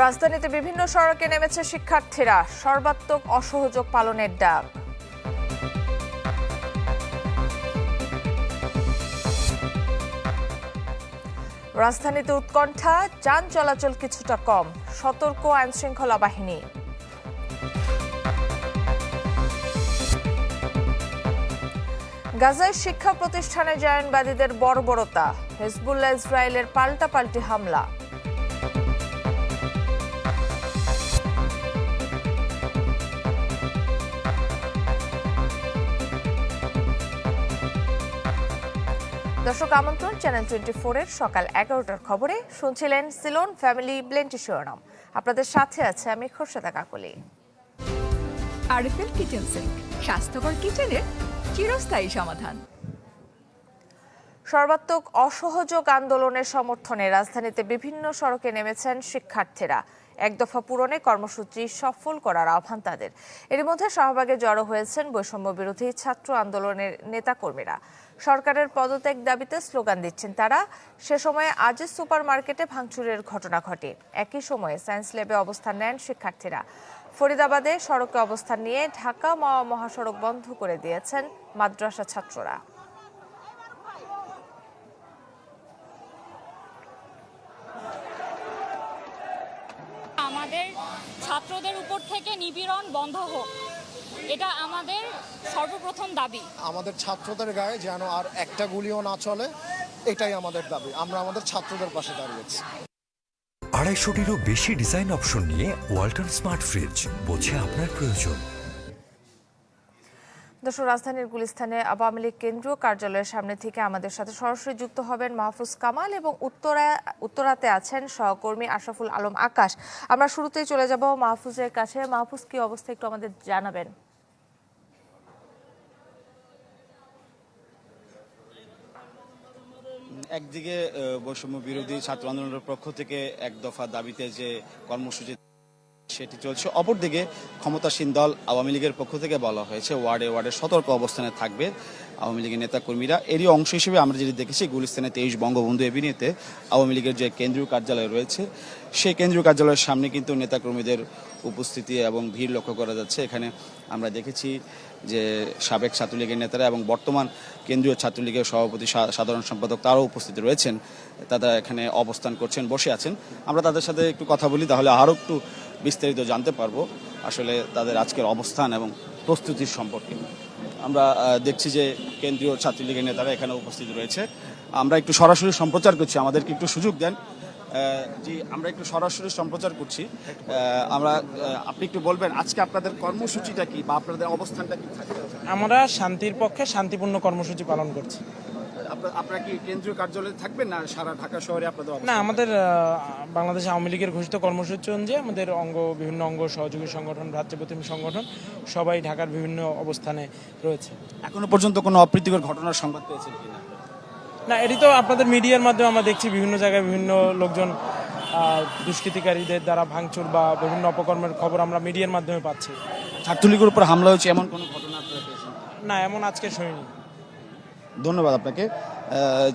রাজধানীতে বিভিন্ন সড়কে নেমেছে শিক্ষার্থীরা, সর্বাত্মক অসহযোগ পালনের ডাক। রাজধানীতে উৎকণ্ঠা, যান চলাচল কিছুটা কম, সতর্ক আইনশৃঙ্খলা বাহিনী। গাজায় শিক্ষা প্রতিষ্ঠানে জায়নবাদীদের বর্বরতা, হিজবুল্লাহ ইসরায়েলের পাল্টাপাল্টি হামলা। দর্শক আমন্ত্রণ চ্যানেল 24 এর সকাল 11টার খবরে। শুনছিলেন সিলোন ফ্যামিলি ব্লেন্টি শিরোনাম। আপনাদের সাথে আছে আমি খোরশেদা কাকলি। আরএফএল কিচেন সিঙ্ক, স্বাস্থ্যকর কিচেনের চিরস্থায়ী সমাধান। সর্বাত্মক অসহযোগ আন্দোলনের সমর্থনে রাজধানীতে বিভিন্ন সড়কে নেমেছেন শিক্ষার্থীরা। এক দফা পূরণে কর্মসূচি সফল করার আহ্বান তাদের। এর মধ্যে শাহবাগে জড়ো হয়েছেন বৈষম্য বিরোধী ছাত্র আন্দোলনের নেতাকর্মীরা। সরকারের পদত্যাগ দাবিতে স্লোগান দিচ্ছেন তারা। সে সময়ে আজিজ সুপার মার্কেটে ভাঙচুরের ঘটনা ঘটে। একই সময়ে সায়েন্স ল্যাবে অবস্থান নেন শিক্ষার্থীরা। ফরিদাবাদে সড়কে অবস্থান নিয়ে ঢাকা মাওয়া মহাসড়ক বন্ধ করে দিয়েছেন মাদ্রাসা ছাত্ররা। আমাদের ছাত্রদের উপর থেকে নিপীড়ন বন্ধ হোক, এটা আমাদের সর্বপ্রথম দাবি। আমাদের ছাত্রদের গায়ে যেন আর একটা গুলিও না চলে, এটাই আমাদের দাবি। আমরা আমাদের ছাত্রদের পাশে দাঁড়িয়েছি। 250-টিরও বেশি ডিজাইন অপশন নিয়ে ওয়ালটন স্মার্ট ফ্রিজ, বোঝে আপনার প্রয়োজন। দর্শক, রাজধানীর গুলিস্তানে আওয়ামী লীগ কেন্দ্রীয় কার্যালয়ের সামনে থেকে আমাদের সাথে সরাসরি যুক্ত হবেন মাহফুজ কামাল এবং উত্তরাতে আছেন সহকর্মী আশরাফুল আলম আকাশ। আমরা শুরুতেই চলে যাব মাহফুজের কাছে। মাহফুজ, কি অবস্থা একটু আমাদের জানাবেন? একদিকে বৈষম্য বিরোধী ছাত্র আন্দোলনের পক্ষ থেকে এক দফা দাবিতে যে কর্মসূচি সেটি চলছে, অপরদিকে ক্ষমতাসীন দল আওয়ামী লীগের পক্ষ থেকে বলা হয়েছে ওয়ার্ডে ওয়ার্ডে সতর্ক অবস্থানে থাকবে আওয়ামী লীগের নেতাকর্মীরা। এরই অংশ হিসেবে আমরা যেটি দেখেছি গুলিস্তানে 23 বঙ্গবন্ধু এভিনিউতে আওয়ামী লীগের যে কেন্দ্রীয় কার্যালয় রয়েছে সেই কেন্দ্রীয় কার্যালয়ের সামনে কিন্তু নেতাকর্মীদের উপস্থিতি এবং ভিড় লক্ষ্য করা যাচ্ছে। এখানে আমরা দেখেছি যে সাবেক ছাত্রলীগের নেতারা এবং বর্তমান কেন্দ্রীয় ছাত্রলীগের সভাপতি সাধারণ সম্পাদক তারাও উপস্থিত রয়েছেন। তারা এখানে অবস্থান করছেন, বসে আছেন। আমরা তাদের সাথে একটু কথা বলি, তাহলে আরও একটু বিস্তারিত জানতে পারবো আসলে তাদের আজকের অবস্থান এবং প্রস্তুতির সম্পর্কে। আমরা দেখছি যে কেন্দ্রীয় ছাত্রলীগের নেতারা এখানে উপস্থিত রয়েছে। আমরা একটু সরাসরি সম্প্রচার করছি, আমাদেরকে একটু সুযোগ দেন। জি, আমরা একটু সরাসরি সম্প্রচার করছি। আপনি একটু বলবেন আজকে আপনাদের কর্মসূচিটা কি বা আপনাদের অবস্থানটা কি থাকবে? আমরা শান্তির পক্ষে শান্তিপূর্ণ কর্মসূচি পালন করছি। আপনারা কি কেন্দ্রীয় কার্যালয়ে থাকবেন না সারা ঢাকা শহরে আপনাদের? না, আমাদের বাংলাদেশ আওয়ামী লীগের ঘোষিত কর্মসূচি অনুযায়ী আমাদের বিভিন্ন অঙ্গ সহযোগী সংগঠন, ভ্রাতৃপ্রতিম সংগঠন সবাই ঢাকার বিভিন্ন অবস্থানে রয়েছে। এখনো পর্যন্ত কোনো অপ্রীতিকর ঘটনার সংবাদ পেয়েছেন কিনা? না, এটি তো আপনাদের মিডিয়ার মাধ্যমে আমরা দেখছি বিভিন্ন জায়গায় বিভিন্ন লোকজন দুষ্কৃতিকারীদের দ্বারা ভাঙচুর বা বিভিন্ন অপকর্মের খবর আমরা মিডিয়ার মাধ্যমে পাচ্ছি। ছাত্রলীগের উপর হামলা হয়েছে এমন কোনো ঘটনা আপনারা পেয়েছেন? না, এমন আজকে শুনিনি। ধন্যবাদ আপনাকে।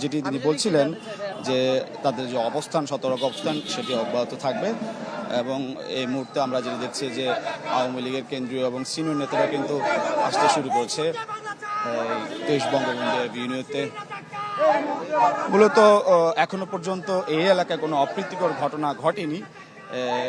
যেটি তিনি বলছিলেন যে তাদের যে অবস্থান, সতর্ক অবস্থান, সেটি অব্যাহত থাকবে। এবং এই মুহূর্তে আমরা যেটি দেখছি যে আওয়ামী লীগের কেন্দ্রীয় এবং সিনিয়র নেতারা কিন্তু আসতে শুরু করেছে 23 বঙ্গবন্ধু এভিনিউতে। মূলত এখনো পর্যন্ত এই এলাকায় কোনো অপ্রীতিকর ঘটনা ঘটেনি।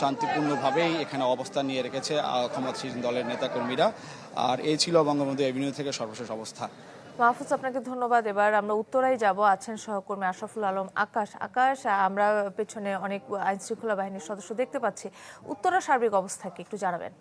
শান্তিপূর্ণভাবেই এখানে অবস্থান নিয়ে রেখেছে ক্ষমতাসীন দলের নেতাকর্মীরা। আর এই ছিল বঙ্গবন্ধু এভিনিউ থেকে সর্বশেষ অবস্থা। মাহফুজ, আপনাকে ধন্যবাদ। এবার আমরা উত্তরায় যাব, আছেন সহকর্মী আশরাফুল আলম আকাশ। আমরা পেছনে অনেক আইন শৃঙ্খলা বাহিনীর সদস্য দেখতে পাচ্ছি। উত্তরার সার্বিক অবস্থা কি একটু জানাবেন?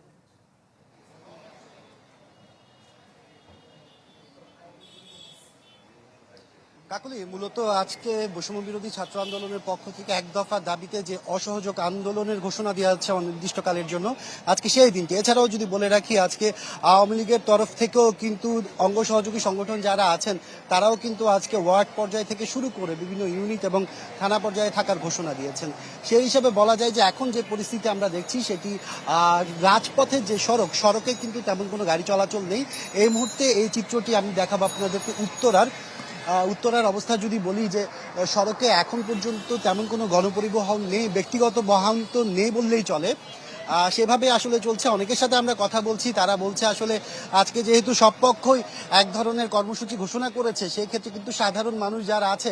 কাকলি, মূলত আজকে বৈষম্য বিরোধী ছাত্র আন্দোলনের পক্ষ থেকে এক দফা দাবিতে যে অসহযোগ আন্দোলনের ঘোষণা দেওয়া হচ্ছে অনির্দিষ্টকালের জন্য, আজকে সেই দিনটি। এছাড়াও যদি বলে রাখি, আজকে আওয়ামী লীগের তরফ থেকেও কিন্তু অঙ্গ সহযোগী সংগঠন যারা আছেন তারাও কিন্তু আজকে ওয়ার্ড পর্যায় থেকে শুরু করে বিভিন্ন ইউনিট এবং থানা পর্যায়ে থাকার ঘোষণা দিয়েছেন। সেই হিসাবে বলা যায় যে এখন যে পরিস্থিতি আমরা দেখছি সেটি রাজপথের যে সড়কে কিন্তু তেমন কোনো গাড়ি চলাচল নেই এই মুহূর্তে। এই চিত্রটি আমি দেখাবো আপনাদেরকে উত্তরার। উত্তরার অবস্থা যদি বলি যে সড়কে এখন পর্যন্ত তেমন কোনো গণপরিবহন নেই, ব্যক্তিগত বাহন তো নেই বললেই চলে। সেভাবে আসলে চলছে। অনেকের সাথে আমরা কথা বলছি, তারা বলছে আসলে আজকে যেহেতু সব পক্ষই এক ধরনের কর্মসূচি ঘোষণা করেছে, সেই ক্ষেত্রে কিন্তু সাধারণ মানুষ যারা আছে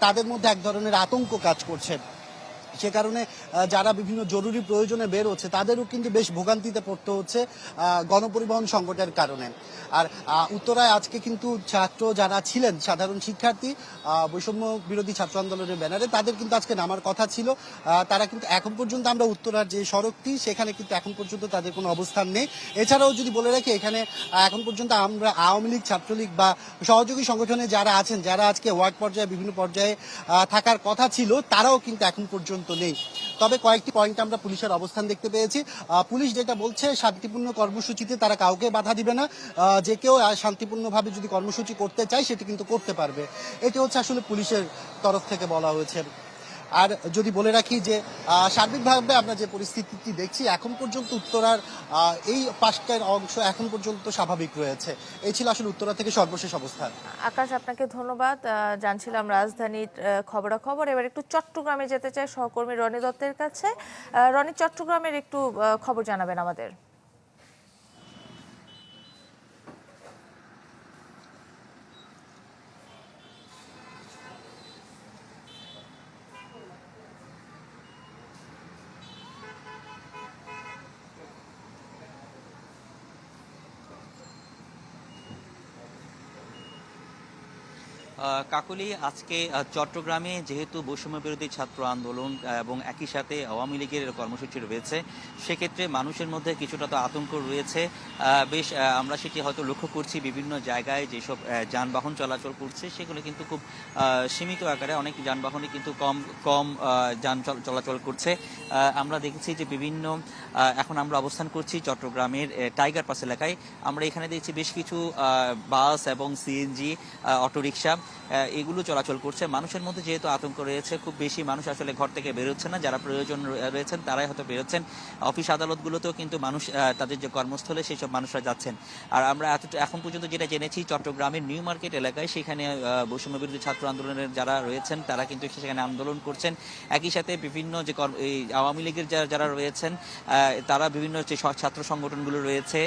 তাদের মধ্যে এক ধরনের আতঙ্ক কাজ করছে। সে কারণে যারা বিভিন্ন জরুরি প্রয়োজনে বের হচ্ছে তাদেরও কিন্তু বেশ ভোগান্তিতে পড়তে হচ্ছে গণপরিবহন সংকটের কারণে। আর উত্তরায় আজকে কিন্তু ছাত্র যারা ছিলেন, সাধারণ শিক্ষার্থী, বৈষম্য বিরোধী ছাত্র আন্দোলনের ব্যানারে, তাদের কিন্তু আজকে নামার কথা ছিল। তারা কিন্তু এখন পর্যন্ত আমরা উত্তরার যে সড়কটি সেখানে কিন্তু এখন পর্যন্ত তাদের কোনো অবস্থান নেই। এছাড়াও যদি বলে রাখি, এখানে এখন পর্যন্ত আমরা আওয়ামী লীগ, ছাত্রলীগ বা সহযোগী সংগঠনে যারা আছেন, যারা আজকে ওয়ার্ড পর্যায়ে বিভিন্ন পর্যায়ে থাকার কথা ছিল, তারাও কিন্তু এখন পর্যন্ত নেই। তবে কয়েকটি পয়েন্ট আমরা পুলিশের অবস্থান দেখতে পেয়েছি। পুলিশ যেটা বলছে, শান্তিপূর্ণ কর্মসূচিতে তারা কাউকে বাধা দিবে না। যে কেউ শান্তিপূর্ণভাবে যদি কর্মসূচি করতে চায় সেটি কিন্তু করতে পারবে। এটি হচ্ছে আসলে পুলিশের তরফ থেকে বলা হয়েছে। আর যদি বলে রাখি যে সার্বিকভাবে আমরা যে পরিস্থিতিটি দেখছি, এখন পর্যন্ত উত্তরার এই পাশটার অংশ এখন পর্যন্ত স্বাভাবিক রয়েছে। এই ছিল আসলে উত্তরা থেকে সর্বশেষ অবস্থান। আকাশ, আপনাকে ধন্যবাদ। জানছিলাম রাজধানীর খবরাখবর। এবার একটু চট্টগ্রামে যেতে চাই সহকর্মী রনি দত্তের কাছে। রনি, চট্টগ্রামের একটু খবর জানাবেন আমাদের। কাকলি, আজকে চট্টগ্রামে যেহেতু বৈষম্য বিরোধী ছাত্র আন্দোলন এবং একই সাথে আওয়ামী লীগের কর্মসূচি রয়েছে, সেক্ষেত্রে মানুষের মধ্যে কিছুটা তো আতঙ্ক রয়েছে। বেশ আমরা সেটি হয়তো লক্ষ্য করছি, বিভিন্ন জায়গায় যেসব যানবাহন চলাচল করছে সেগুলো কিন্তু খুব সীমিত আকারে, অনেক যানবাহনই কিন্তু কম যান চলাচল করছে। আমরা দেখেছি যে বিভিন্ন এখন আমরা অবস্থান করছি চট্টগ্রামের টাইগার পাস এলাকায়। আমরা এখানে দেখছি বেশ কিছু বাস এবং সিএনজি, অটোরিকশা এগুলো চলাচল করছে। মানুষের মধ্যে যেহেতু আতঙ্ক রয়েছে, খুব বেশি মানুষ আসলে ঘর থেকে বেরোচ্ছে না। যারা প্রয়োজন রয়েছেন তারাই হয়তো বেরোচ্ছেন। অফিস আদালতগুলোতেও কিন্তু মানুষ তাদের যে কর্মস্থলে সেই সব মানুষরা যাচ্ছেন। আর আমরা এখন পর্যন্ত যেটা জেনেছি, চট্টগ্রামের নিউ মার্কেট এলাকায় সেখানে বৈষম্য বিরোধী ছাত্র আন্দোলনের যারা রয়েছেন তারা কিন্তু সেখানে আন্দোলন করছেন। একই সাথে বিভিন্ন যে আওয়ামী লীগের যারা রয়েছেন তারা বিভিন্ন যে ছাত্র সংগঠনগুলো রয়েছে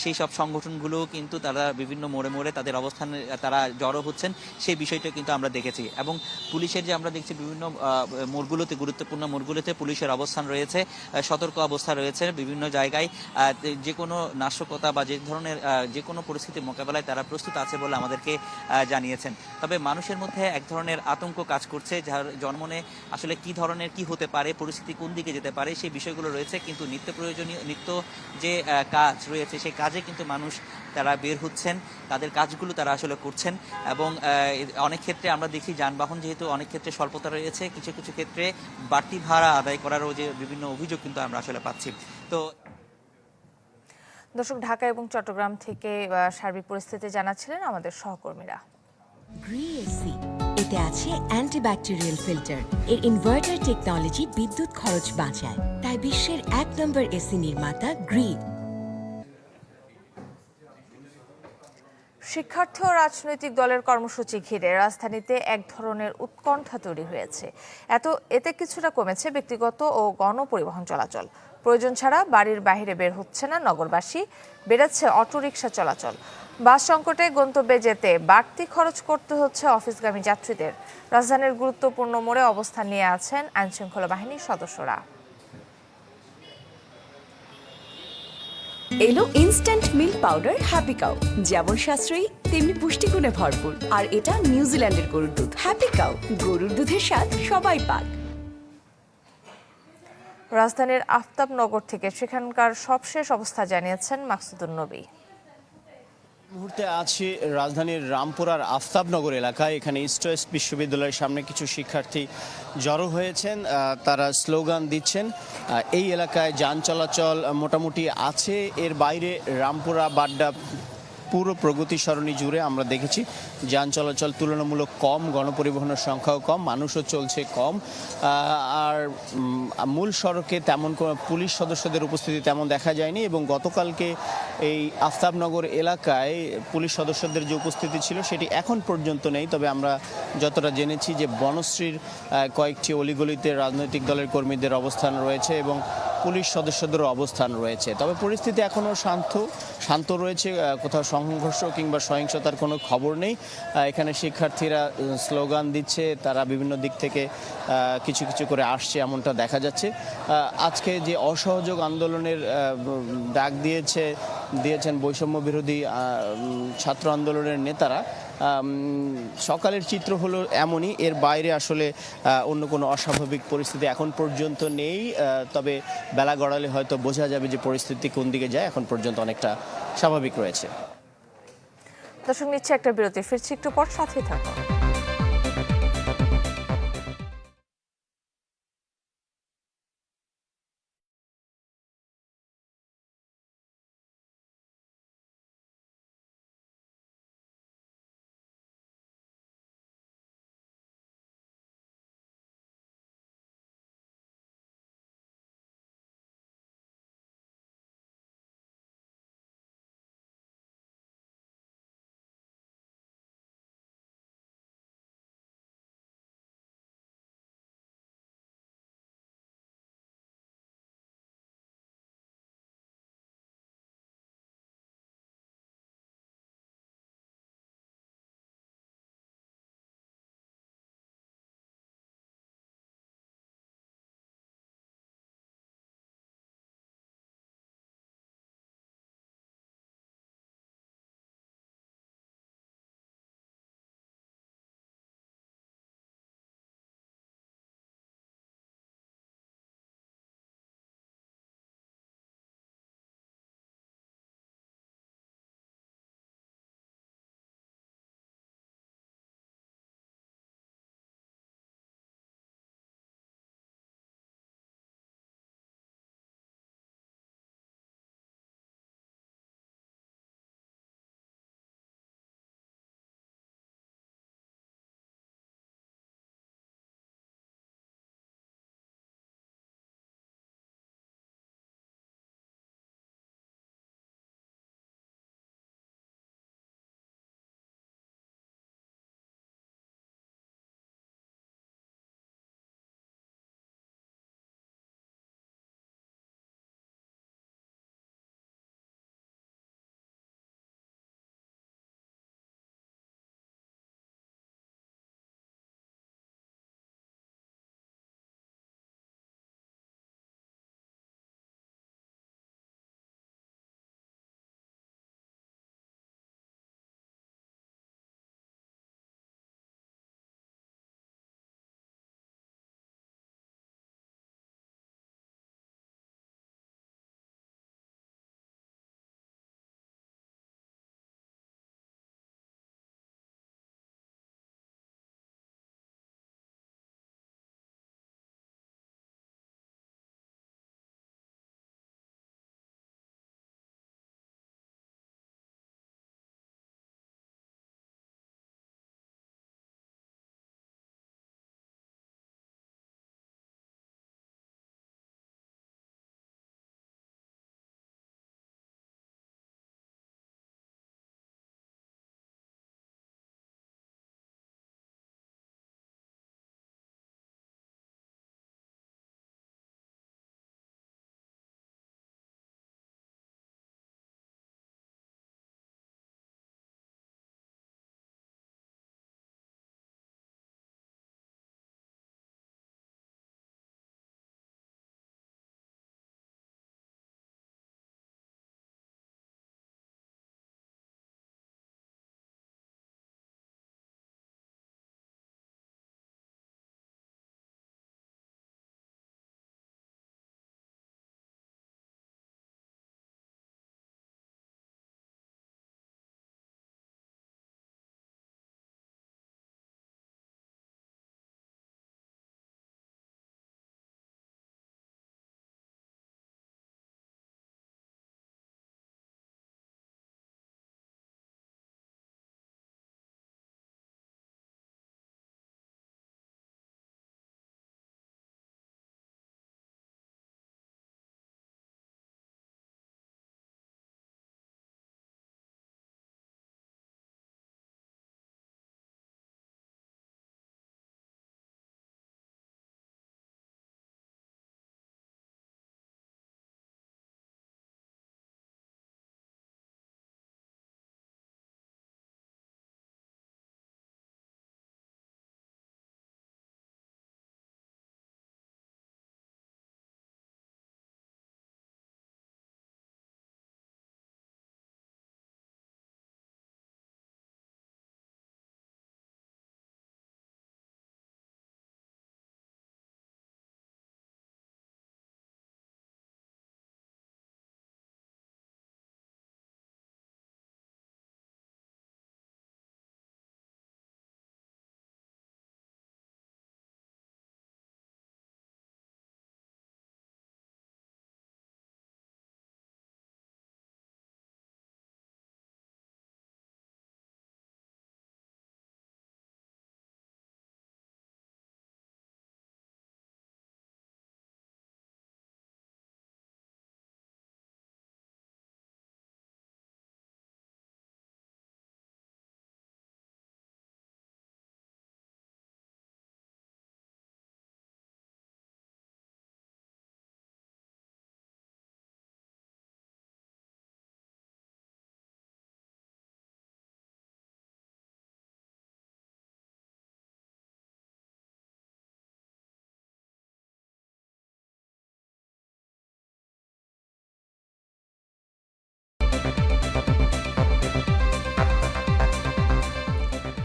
সেই সব সংগঠনগুলো কিন্তু তারা বিভিন্ন মোড়ে মোড়ে তাদের অবস্থান তারা জড়ো হচ্ছেন, সেই বিষয়টা কিন্তু আমরা দেখেছি। এবং পুলিশের যে আমরা দেখছি বিভিন্ন মোড়গুলোতে, গুরুত্বপূর্ণ মোড়গুলোতে পুলিশের অবস্থান রয়েছে, সতর্ক অবস্থা রয়েছে। বিভিন্ন জায়গায় যে কোনো নাশকতা বা যে ধরনের যে কোনো পরিস্থিতি মোকাবেলায় তারা প্রস্তুত আছে বলে আমাদেরকে জানিয়েছেন। তবে মানুষের মধ্যে এক ধরনের আতঙ্ক কাজ করছে, যার জন্মনে আসলে কি ধরনের কি হতে পারে, পরিস্থিতি কোন দিকে যেতে পারে সেই বিষয়গুলো রয়েছে। কিন্তু নিত্য যে কাজ রয়েছে সেই কাজে কিন্তু মানুষ তারা বের হচ্ছেন, তাদের কাজগুলো তারা আসলে করছেন। এবং অনেক ক্ষেত্রে আমরা দেখি যানবাহন যেহেতু অনেক ক্ষেত্রে স্বল্পতা রয়েছে, কিছু কিছু ক্ষেত্রে বাড়তি ভাড়া আদায় করারও যে বিভিন্ন অভিযোগ কিন্তু আমরা আসলে পাচ্ছি। তো দর্শক, ঢাকা এবং চট্টগ্রাম থেকে সার্বিক পরিস্থিতি জানাচ্ছিলেন আমাদের সহকর্মীরা। গ্রি-এসি, এতে আছে অ্যান্টিব্যাকটেরিয়াল ফিল্টার। এর ইনভার্টার টেকনোলজি বিদ্যুৎ খরচ বাঁচায়, তাই বিশ্বের 1 নম্বর এসি নির্মাতা গ্রি। শিক্ষার্থী ও রাজনৈতিক দলের কর্মসূচি ঘিরে রাজধানীতে এক ধরনের উৎকণ্ঠা তৈরি হয়েছে। এতে কিছুটা কমেছে ব্যক্তিগত ও গণপরিবহন চলাচল। প্রয়োজন ছাড়া বাড়ির বাইরে বের হচ্ছে না নগরবাসী, বেড়েছে অটোরিকশা চলাচল। বাস সংকটে গন্তব্যে যেতে বাড়তি খরচ করতে হচ্ছে অফিসগামী যাত্রীদের। রাজধানীর গুরুত্বপূর্ণ মোড়ে অবস্থান নিয়ে আছেন আইনশৃঙ্খলা বাহিনীর সদস্যরা। এলো instant milk powder happy cow, যেমন সাশ্রয়ী তেমনি পুষ্টিগুণে ভরপুর। আর এটা নিউজিল্যান্ডের গরুর দুধ। হ্যাপি কাউ, গরুর দুধের স্বাদ সবাই পাক। রাজধানীর আফতাবনগর থেকে সেখানকার সবশেষ অবস্থা জানিয়েছেন মাকসুদুন নবী। মুহূর্তে আছি রাজধানীর রামপুরার আফতাবনগর এলাকায়। এখানে ইস্ট ওয়েস্ট বিশ্ববিদ্যালয়ের সামনে কিছু শিক্ষার্থী জড়ো হয়েছেন, তারা স্লোগান দিচ্ছেন। এই এলাকায় যান চলাচল মোটামুটি আছে। এর বাইরে রামপুরা বাড্ডা পুরো প্রগতি সরণি জুড়ে আমরা দেখেছি যান চলাচল তুলনামূলক কম, গণপরিবহনের সংখ্যাও কম, মানুষও চলছে কম। আর মূল সড়কে তেমন কোনো পুলিশ সদস্যদের উপস্থিতি তেমন দেখা যায়নি এবং গতকালকে এই আফতাবনগর এলাকায় পুলিশ সদস্যদের যে উপস্থিতি ছিল সেটি এখন পর্যন্ত নেই। তবে আমরা যতটা জেনেছি যে বনশ্রীর কয়েকটি অলিগলিতে রাজনৈতিক দলের কর্মীদের অবস্থান রয়েছে এবং পুলিশ সদস্যদেরও অবস্থান রয়েছে। তবে পরিস্থিতি এখনও শান্ত রয়েছে, কোথাও সংঘর্ষ কিংবা সহিংসতার কোনো খবর নেই। এখানে শিক্ষার্থীরা স্লোগান দিচ্ছে, তারা বিভিন্ন দিক থেকে কিছু কিছু করে আসছে এমনটা দেখা যাচ্ছে। আজকে যে অসহযোগ আন্দোলনের ডাক দিয়েছেন বৈষম্য বিরোধী ছাত্র আন্দোলনের নেতারা, সকালের চিত্র হলো এমনই, এর বাইরে আসলে অন্য কোনো অস্বাভাবিক পরিস্থিতি এখন পর্যন্ত নেই। তবে বেলা গড়ালে হয়তো বোঝা যাবে যে পরিস্থিতি কোন দিকে যায়। এখন পর্যন্ত অনেকটা স্বাভাবিক রয়েছে। দর্শক, নিচ্ছে একটা বিরতি, ফিরছি একটু পর, সাথে থাকুন।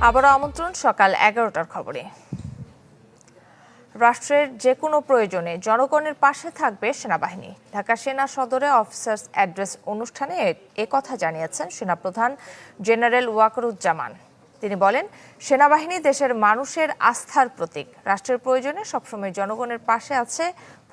আবারও আমন্ত্রণ সকাল 11টার খবরে। রাষ্ট্রের যে কোনো প্রয়োজনে জনগণের পাশে থাকবে সেনাবাহিনী। ঢাকা সেনা সদরে অফিসার্স অ্যাড্রেস অনুষ্ঠানে একথা জানিয়েছেন সেনাপ্রধান জেনারেল ওয়াকারুজ্জামান। তিনি বলেন, সেনাবাহিনী দেশের মানুষের আস্থার প্রতীক। রাষ্ট্রের প্রয়োজনে সবসময় জনগণের পাশে আছে,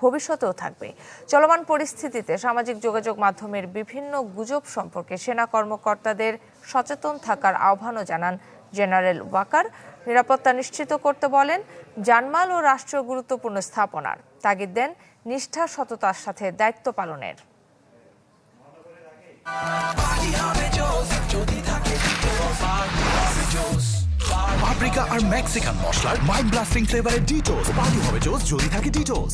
ভবিষ্যতেও থাকবে। চলমান পরিস্থিতিতে সামাজিক যোগাযোগ মাধ্যমের বিভিন্ন গুজব সম্পর্কে সেনা কর্মকর্তাদের সচেতন থাকার আহ্বানও জানান জেনারেল ওয়াকার। নিরাপত্তা নিশ্চিত করতে বলেন, জানমাল ও রাষ্ট্রীয় গুরুত্বপূর্ণ স্থাপনার তাগিদ দেন নিষ্ঠা সততার সাথে দায়িত্ব পালনের। পাপরিকা আর মেক্সিকান মশলার মাইন্ড ব্লাস্টিং ফ্লেভারের ডিটোস পার্টি হবে জোস যদি থাকে ডিটোস।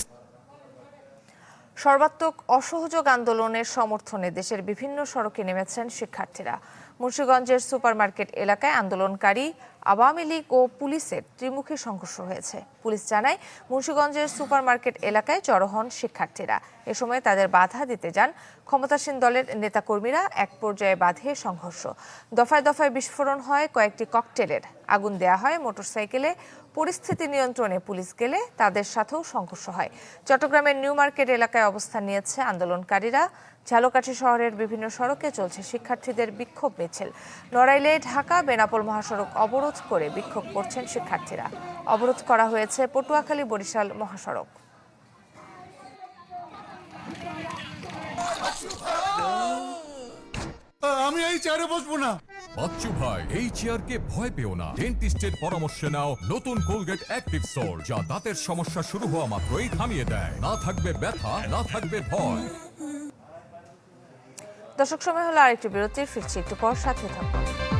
সর্বাত্মক অসহযোগ আন্দোলনের সমর্থনে দেশের বিভিন্ন সড়কে নেমেছেন শিক্ষার্থীরা। মুন্সিগঞ্জের সুপারমার্কেট এলাকায় আন্দোলনকারী আওয়ামী লীগ ও পুলিশের ত্রিমুখী সংঘর্ষ হয়েছে। পুলিশ জানায়, মুন্সিগঞ্জের সুপারমার্কেট এলাকায় জড়ো হন শিক্ষার্থীরা। এ সময় তাদের বাধা দিতে যান ক্ষমতাসীন দলের নেতাকর্মীরা। এক পর্যায়ে বাধে সংঘর্ষ। দফায় দফায় বিস্ফোরণ হয়, কয়েকটি ককটেলের আগুন দেয়া হয় মোটরসাইকেলে। পরিস্থিতি নিয়ন্ত্রণে পুলিশ গেলে তাদের সাথেও সংঘর্ষ হয়। চট্টগ্রামের নিউ মার্কেট এলাকায় অবস্থান নিয়েছে আন্দোলনকারীরা। ঝালকাঠি শহরের বিভিন্ন সড়কে চলছে শিক্ষার্থীদের বিক্ষোভ মিছিল। নড়াইলে ঢাকা বেনাপোল মহাসড়ক অবরোধ করে বিক্ষোভ করছেন শিক্ষার্থীরা। অবরোধ করা হয়েছে পটুয়াখালী বরিশাল মহাসড়ক। আমি এই চেয়ারে বসবো না। বাচ্চু ভাই, এই চেয়ারকে ভয় পেও না। ডেন্টিস্টের পরামর্শে নাও নতুন কোলগেট অ্যাক্টিভ সোল, যা দাঁতের সমস্যা শুরু হওয়া মাত্রই থামিয়ে দেয়। না থাকবে ব্যথা, না থাকবে ভয়। দর্শক, সময় হলো আরেকটি বিরতির। ফিরছি একটু পর, সাথে থাকুন।